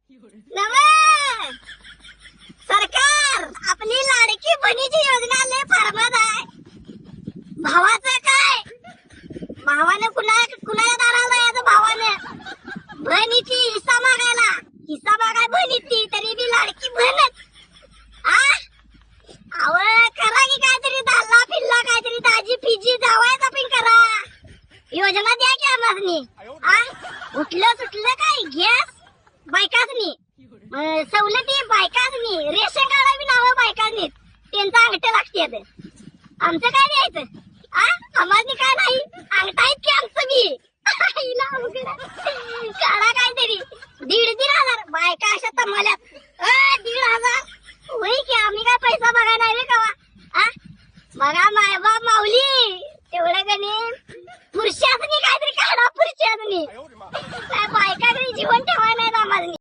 नवे सरकार आपली लाडकी बहिणीची योजना लय फार्मात आहे. भावाचं काय, भावाने कुणाला दाराला यायचं, भावाने बहिणीची हिस्सा मागाय बहिणीची, तरी बी लाडकी बहीणच. अव करा की काहीतरी, दाल्ला फिल्ला काहीतरी, ताजी फिजी जावायचा पिन करा, योजना द्या की आम्हासनी. उठलं सुटलं काय गॅस बायकासनी, सवलती बायकासनी, रेशन कार्ड बी नाव बायकासनी, त्यांचं अंगठे लागते. आमचं काय द्यायचं? आम्हासनी काय नाही, अंगठा आहेत की आमचं बी. काढा काहीतरी 1,500 बायका अशा तमाल्यात